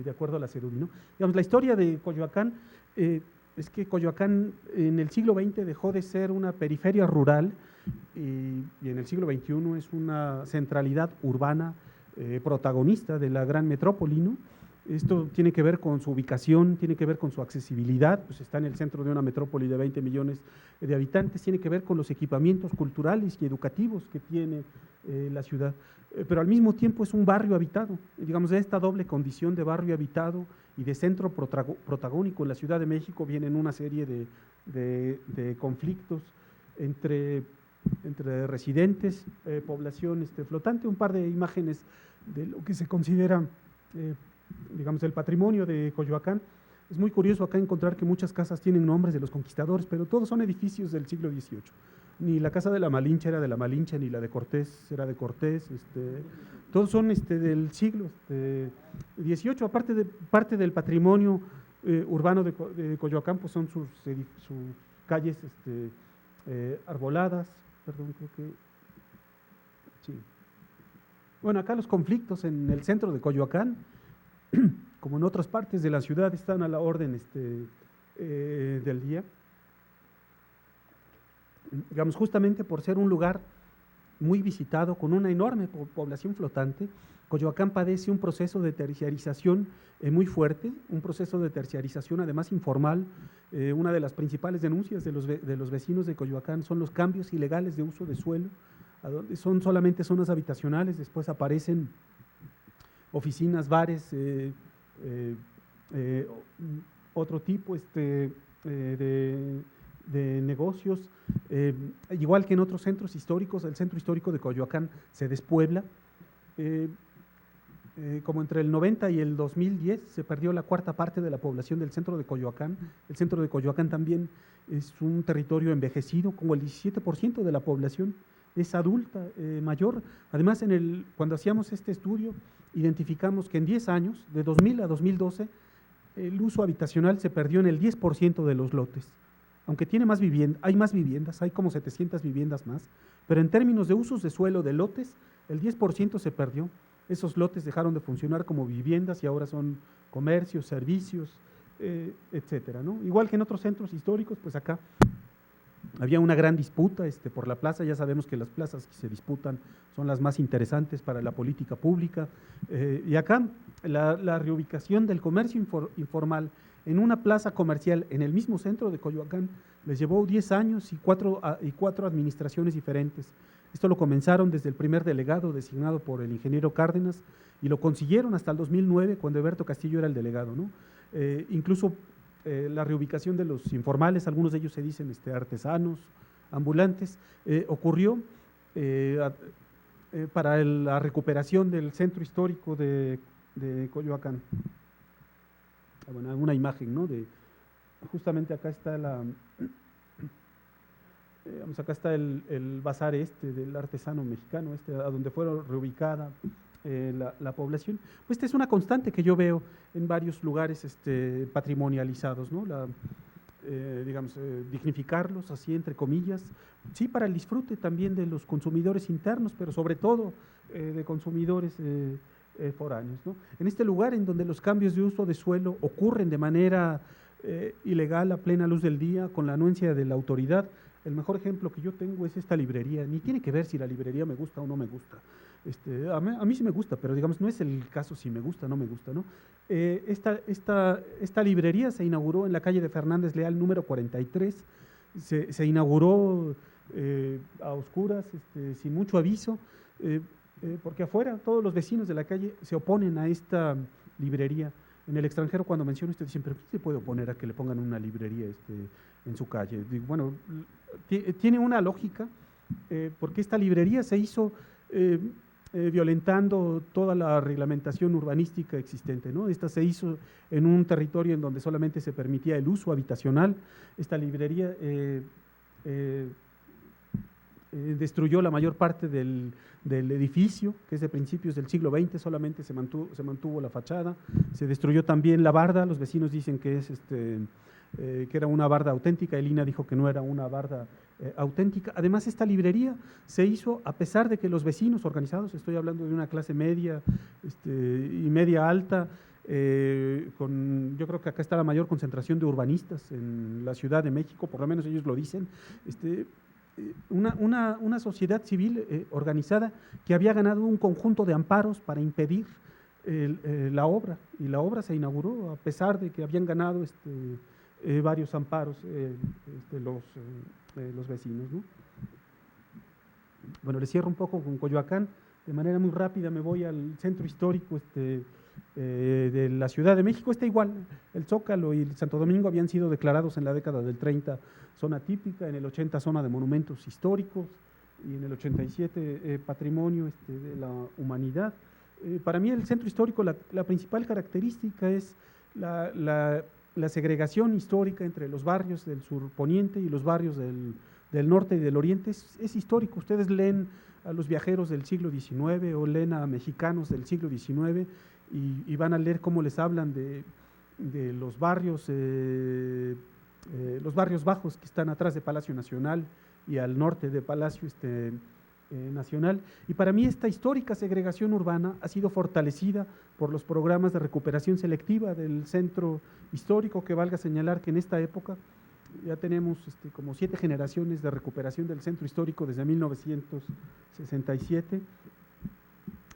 de acuerdo a la CEDURI, ¿no? Digamos, la historia de Coyoacán es que Coyoacán en el siglo XX dejó de ser una periferia rural y en el siglo XXI es una centralidad urbana protagonista de la gran metrópoli, ¿no? Esto tiene que ver con su ubicación, tiene que ver con su accesibilidad, pues está en el centro de una metrópoli de 20 millones de habitantes, tiene que ver con los equipamientos culturales y educativos que tiene la ciudad, pero al mismo tiempo es un barrio habitado. Digamos, de esta doble condición de barrio habitado y de centro protagónico en la Ciudad de México vienen una serie de conflictos entre, entre residentes, población flotante, un par de imágenes de lo que se considera, digamos, el patrimonio de Coyoacán. Es muy curioso acá encontrar que muchas casas tienen nombres de los conquistadores, pero todos son edificios del siglo XVIII. Ni la casa de la Malinche era de la Malinche, ni la de Cortés era de Cortés. Todos son del siglo XVIII. Aparte de parte del patrimonio urbano de Coyoacán, pues son sus calles arboladas. Perdón, creo que sí. Bueno, acá los conflictos en el centro de Coyoacán, como en otras partes de la ciudad, están a la orden del día. Digamos, justamente por ser un lugar muy visitado, con una enorme población flotante, Coyoacán padece un proceso de terciarización muy fuerte, un proceso de terciarización además informal. Una de las principales denuncias de los vecinos de Coyoacán son los cambios ilegales de uso de suelo, a donde son solamente zonas habitacionales, después aparecen oficinas, bares, otro tipo de negocios, igual que en otros centros históricos. El centro histórico de Coyoacán se despuebla. Como entre el 90 y el 2010 se perdió la cuarta parte de la población del centro de Coyoacán. El centro de Coyoacán también es un territorio envejecido, como el 17% de la población es adulta, mayor. Además, cuando hacíamos este estudio, identificamos que en 10 años, de 2000 a 2012, el uso habitacional se perdió en el 10% de los lotes. Aunque hay más viviendas, hay como 700 viviendas más, pero en términos de usos de suelo de lotes, el 10% se perdió. Esos lotes dejaron de funcionar como viviendas y ahora son comercios, servicios, etcétera, ¿no? Igual que en otros centros históricos, pues acá había una gran disputa por la plaza. Ya sabemos que las plazas que se disputan son las más interesantes para la política pública. Y acá la reubicación del comercio informal en una plaza comercial en el mismo centro de Coyoacán les llevó 10 años y cuatro administraciones diferentes. Esto lo comenzaron desde el primer delegado designado por el ingeniero Cárdenas y lo consiguieron hasta el 2009, cuando Eberto Castillo era el delegado, ¿no? Incluso la reubicación de los informales, algunos de ellos se dicen artesanos, ambulantes, ocurrió para la recuperación del centro histórico de Coyoacán. Bueno, alguna imagen, ¿no? Justamente acá está acá está el bazar del artesano mexicano, a donde fue reubicada la población. Pues esta es una constante que yo veo en varios lugares patrimonializados, ¿no? Digamos, dignificarlos, así entre comillas, sí, para el disfrute también de los consumidores internos, pero sobre todo de consumidores foráneos, ¿no? En este lugar en donde los cambios de uso de suelo ocurren de manera ilegal a plena luz del día, con la anuencia de la autoridad, el mejor ejemplo que yo tengo es esta librería. Ni tiene que ver si la librería me gusta o no me gusta. A mí sí me gusta, pero digamos, no es el caso si me gusta o no me gusta, ¿no? Esta librería se inauguró en la calle de Fernández Leal, número 43. Se inauguró a oscuras, sin mucho aviso, porque afuera todos los vecinos de la calle se oponen a esta librería. En el extranjero, cuando menciono esto, dicen, ¿pero qué se puede oponer a que le pongan una librería en su calle? Digo, bueno, tiene una lógica, porque esta librería se hizo violentando toda la reglamentación urbanística existente, ¿no? Esta se hizo en un territorio en donde solamente se permitía el uso habitacional. Esta librería destruyó la mayor parte del edificio, que es de principios del siglo XX, solamente se mantuvo la fachada. Se destruyó también la barda. Los vecinos dicen que que era una barda auténtica. El INAH dijo que no era una barda auténtica. Además, esta librería se hizo a pesar de que los vecinos organizados, estoy hablando de una clase media y media alta, yo creo que acá está la mayor concentración de urbanistas en la Ciudad de México, por lo menos ellos lo dicen, una sociedad civil organizada que había ganado un conjunto de amparos para impedir la obra, y la obra se inauguró a pesar de que habían ganado varios amparos los vecinos, ¿no? Bueno, les cierro un poco con Coyoacán. De manera muy rápida me voy al centro histórico de la Ciudad de México. Está igual, el Zócalo y el Santo Domingo habían sido declarados en la década del 30 zona típica, en el 80 zona de monumentos históricos y en el 87 patrimonio de la humanidad. Para mí el centro histórico, la principal característica es la segregación histórica entre los barrios del surponiente y los barrios del norte y del oriente. Es histórico. Ustedes leen a los viajeros del siglo XIX o leen a mexicanos del siglo XIX y van a leer cómo les hablan de los barrios bajos que están atrás de Palacio Nacional y al norte de Palacio Nacional. Y para mí esta histórica segregación urbana ha sido fortalecida por los programas de recuperación selectiva del centro histórico, que valga señalar que en esta época ya tenemos como 7 generaciones de recuperación del centro histórico desde 1967.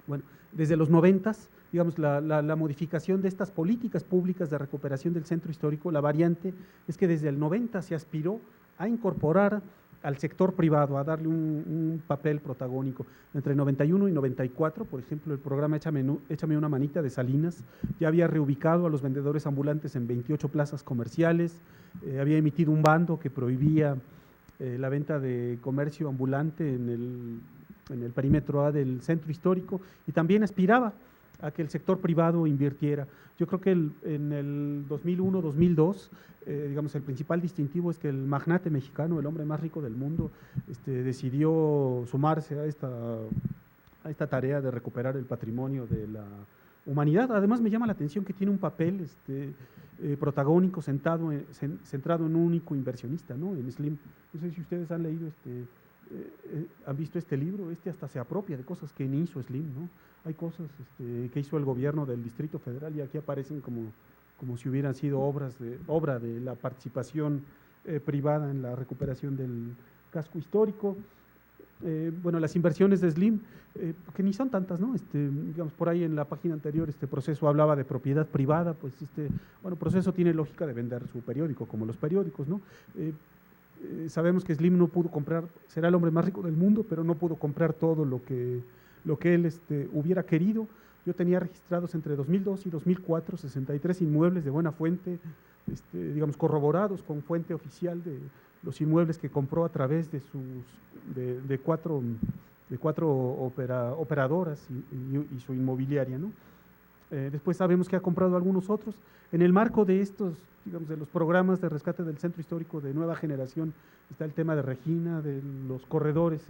Bueno, desde los 90s, digamos, la modificación de estas políticas públicas de recuperación del centro histórico, la variante es que desde el 90 se aspiró a incorporar al sector privado, a darle un papel protagónico. Entre 91 y 94, por ejemplo, el programa Échame una manita de Salinas ya había reubicado a los vendedores ambulantes en 28 plazas comerciales, había emitido un bando que prohibía la venta de comercio ambulante en el perímetro A del centro histórico, y también aspiraba a que el sector privado invirtiera. Yo creo que en el 2001-2002, digamos, el principal distintivo es que el magnate mexicano, el hombre más rico del mundo, decidió sumarse a esta tarea de recuperar el patrimonio de la humanidad. Además, me llama la atención que tiene un papel protagónico centrado en un único inversionista, ¿no? En Slim. No sé si ustedes han leído han visto este libro. Hasta se apropia de cosas que ni hizo Slim, ¿no? Hay cosas que hizo el gobierno del Distrito Federal y aquí aparecen como si hubieran sido obra de la participación privada en la recuperación del casco histórico. Bueno, las inversiones de Slim, que ni son tantas, ¿no? Digamos, por ahí en la página anterior Proceso hablaba de propiedad privada, pues bueno, Proceso tiene lógica de vender su periódico, como los periódicos, ¿no? Sabemos que Slim no pudo comprar, será el hombre más rico del mundo, pero no pudo comprar todo lo que él hubiera querido. Yo tenía registrados entre 2002 y 2004 63 inmuebles de buena fuente, digamos, corroborados con fuente oficial de los inmuebles que compró a través de cuatro operadoras y su inmobiliaria, ¿no? Después sabemos que ha comprado algunos otros. En el marco de estos, digamos, de los programas de rescate del centro histórico de nueva generación, está el tema de Regina, de los corredores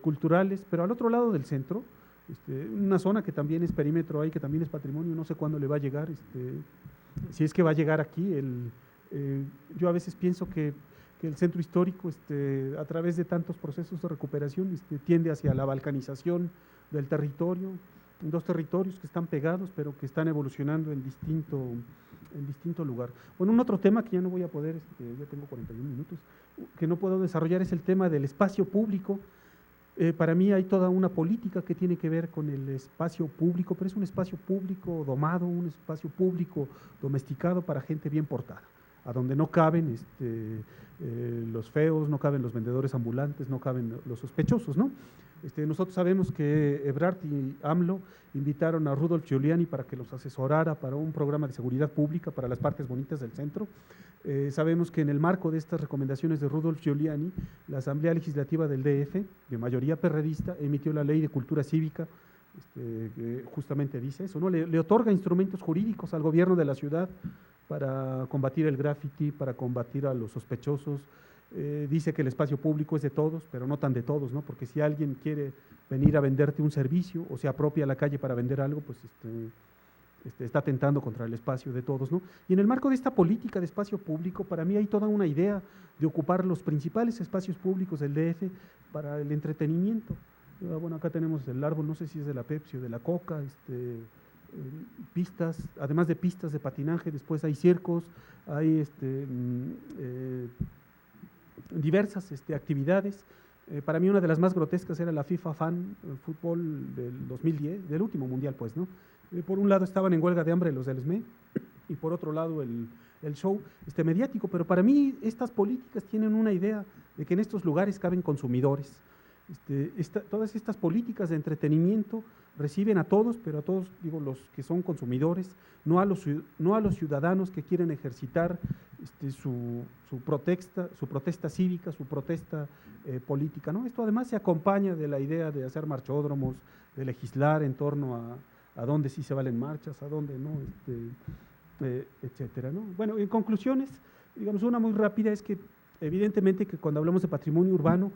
culturales, pero al otro lado del centro, una zona que también es perímetro ahí, que también es patrimonio, no sé cuándo le va a llegar, si es que va a llegar aquí. Yo a veces pienso que el centro histórico, a través de tantos procesos de recuperación, tiende hacia la balcanización del territorio, dos territorios que están pegados, pero que están evolucionando en distinto lugar. Bueno, un otro tema que ya no voy a poder, ya tengo 41 minutos, que no puedo desarrollar, es el tema del espacio público. Para mí hay toda una política que tiene que ver con el espacio público, pero es un espacio público domado, un espacio público domesticado para gente bien portada, a donde no caben los feos, no caben los vendedores ambulantes, no caben los sospechosos, ¿no? Nosotros sabemos que Ebrard y AMLO invitaron a Rudolph Giuliani para que los asesorara para un programa de seguridad pública para las partes bonitas del centro. Sabemos que en el marco de estas recomendaciones de Rudolph Giuliani, la Asamblea Legislativa del DF, de mayoría perredista, emitió la Ley de Cultura Cívica, que justamente dice eso, ¿no? Le otorga instrumentos jurídicos al gobierno de la ciudad para combatir el graffiti, para combatir a los sospechosos. Dice que el espacio público es de todos, pero no tan de todos, ¿no? Porque si alguien quiere venir a venderte un servicio o se apropia a la calle para vender algo, pues está atentando contra el espacio de todos, ¿no? Y en el marco de esta política de espacio público, para mí hay toda una idea de ocupar los principales espacios públicos del DF para el entretenimiento. Bueno, acá tenemos el árbol, no sé si es de la Pepsi o de la Coca, pistas, además de pistas de patinaje, después hay circos, hay diversas actividades. Para mí una de las más grotescas era la FIFA Fan Fútbol del 2010, del último mundial, pues, ¿no? Por un lado estaban en huelga de hambre los del SME y por otro lado el show mediático, pero para mí estas políticas tienen una idea de que en estos lugares caben consumidores, Todas estas políticas de entretenimiento reciben a todos, pero a todos, digo, los que son consumidores, no a los ciudadanos que quieren ejercitar su protesta cívica, su protesta política, ¿no? Esto además se acompaña de la idea de hacer marchódromos, de legislar en torno a dónde sí se valen marchas, a dónde no, etcétera, ¿no? Bueno, en conclusiones, digamos, una muy rápida es que evidentemente que cuando hablamos de patrimonio urbano,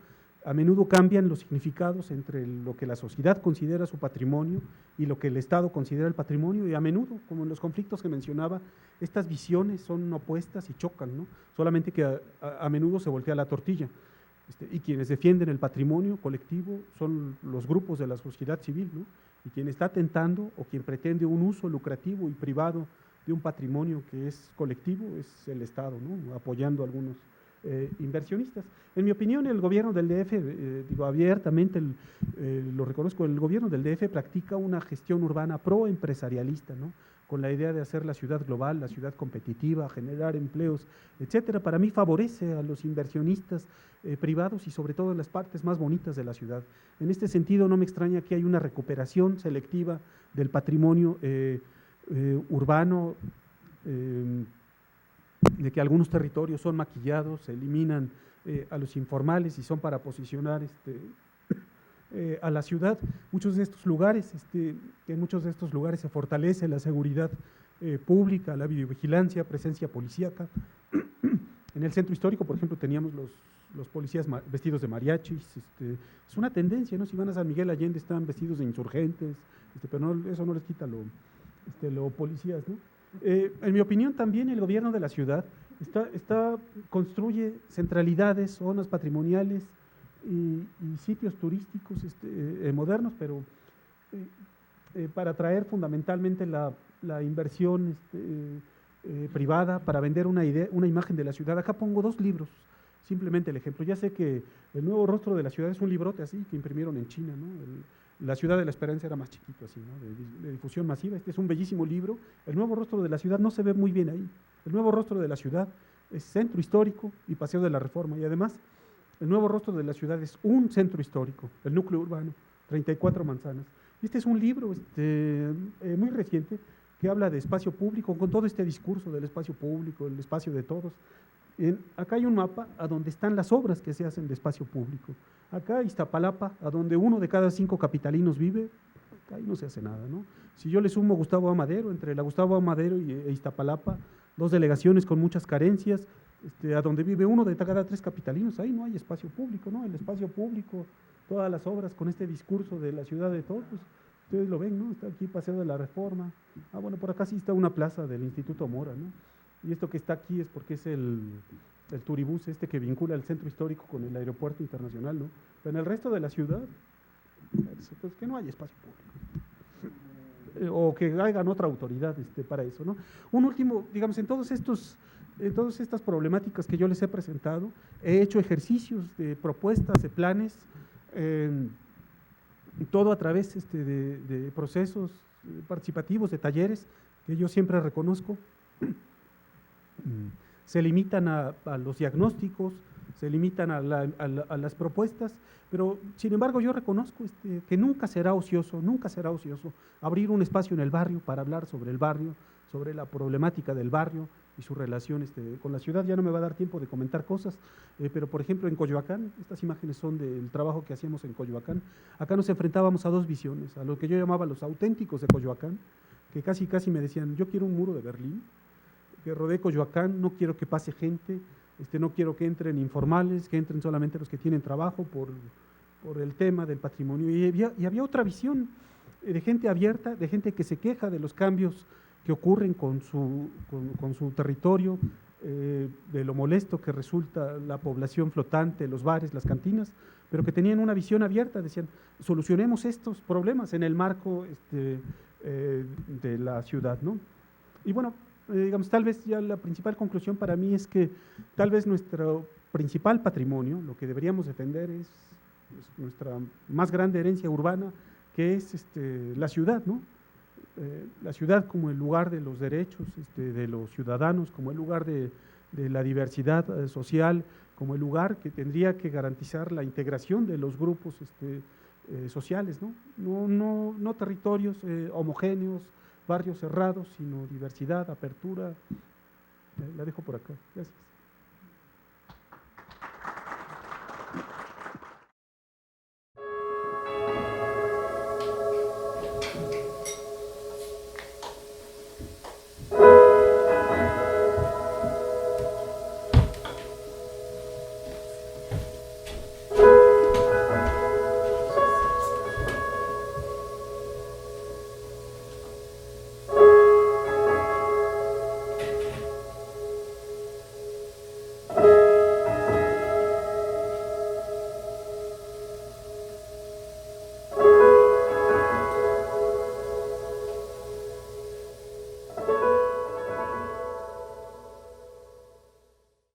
a menudo cambian los significados entre lo que la sociedad considera su patrimonio y lo que el Estado considera el patrimonio, y a menudo, como en los conflictos que mencionaba, estas visiones son opuestas y chocan, ¿no? Solamente que a menudo se voltea la tortilla. Y quienes defienden el patrimonio colectivo son los grupos de la sociedad civil, ¿no? Y quien está atentando o quien pretende un uso lucrativo y privado de un patrimonio que es colectivo es el Estado, ¿no? Apoyando a algunos inversionistas. En mi opinión, el gobierno del DF, digo abiertamente, lo reconozco, el gobierno del DF practica una gestión urbana pro-empresarialista, ¿no? Con la idea de hacer la ciudad global, la ciudad competitiva, generar empleos, etcétera. Para mí favorece a los inversionistas privados y sobre todo en las partes más bonitas de la ciudad. En este sentido, no me extraña que haya una recuperación selectiva del patrimonio urbano, de que algunos territorios son maquillados, se eliminan a los informales y son para posicionar a la ciudad. Muchos de estos lugares, en muchos de estos lugares se fortalece la seguridad pública, la videovigilancia, presencia policíaca. En el centro histórico, por ejemplo, teníamos los policías vestidos de mariachis. Es una tendencia, ¿no? Si van a San Miguel Allende están vestidos de insurgentes, pero no, eso no les quita lo policías, ¿no? En mi opinión también el gobierno de la ciudad construye centralidades, zonas patrimoniales y sitios turísticos modernos, pero para atraer fundamentalmente la inversión privada, para vender una imagen de la ciudad. Acá pongo 2 libros, simplemente el ejemplo. Ya sé que el nuevo rostro de la ciudad es un librote así que imprimieron en China, ¿no? La ciudad de la esperanza era más chiquito así, ¿no? De difusión masiva. Este es un bellísimo libro. El nuevo rostro de la ciudad no se ve muy bien ahí. El nuevo rostro de la ciudad es centro histórico y Paseo de la Reforma, y además el nuevo rostro de la ciudad es un centro histórico, el núcleo urbano, 34 manzanas. Este es un libro muy reciente que habla de espacio público, con todo este discurso del espacio público, el espacio de todos. Acá hay un mapa a donde están las obras que se hacen de espacio público. Acá Iztapalapa, a donde 1 de cada 5 capitalinos vive, ahí no se hace nada, ¿no? Si yo le sumo Gustavo Amadero, entre la Gustavo Amadero e Iztapalapa, 2 delegaciones con muchas carencias, a donde vive 1 de cada 3 capitalinos, ahí no hay espacio público, ¿no? El espacio público, todas las obras con este discurso de la ciudad de todos, ustedes lo ven, ¿no? Está aquí Paseo de la Reforma. Bueno, por acá sí está una plaza del Instituto Mora, ¿no? Y esto que está aquí es porque es el turibús que vincula el centro histórico con el aeropuerto internacional, ¿no? Pero en el resto de la ciudad, pues que no hay espacio público. O que hagan otra autoridad para eso, ¿no? Un último, digamos, en todas estas problemáticas que yo les he presentado, he hecho ejercicios de propuestas, de planes, todo a través de procesos participativos, de talleres, que yo siempre reconozco. Se limitan a los diagnósticos, se limitan a las propuestas, pero sin embargo yo reconozco que nunca será ocioso abrir un espacio en el barrio para hablar sobre el barrio, sobre la problemática del barrio y su relación con la ciudad. Ya no me va a dar tiempo de comentar cosas, pero por ejemplo en Coyoacán, estas imágenes son del trabajo que hacíamos en Coyoacán. Acá nos enfrentábamos a 2 visiones, a lo que yo llamaba los auténticos de Coyoacán, que casi me decían, yo quiero un muro de Berlín, que rodee Coyoacán, no quiero que pase gente, no quiero que entren informales, que entren solamente los que tienen trabajo por el tema del patrimonio. Y había otra visión de gente abierta, de gente que se queja de los cambios que ocurren con su territorio, de lo molesto que resulta la población flotante, los bares, las cantinas, pero que tenían una visión abierta, decían, solucionemos estos problemas en el marco de la ciudad, ¿no? Y bueno, digamos, tal vez ya la principal conclusión para mí es que tal vez nuestro principal patrimonio, lo que deberíamos defender es nuestra más grande herencia urbana, que es la ciudad, ¿no? La ciudad como el lugar de los derechos de los ciudadanos, como el lugar de la diversidad social, como el lugar que tendría que garantizar la integración de los grupos sociales, ¿no? No territorios homogéneos, barrios cerrados, sino diversidad, apertura. La dejo por acá. Gracias.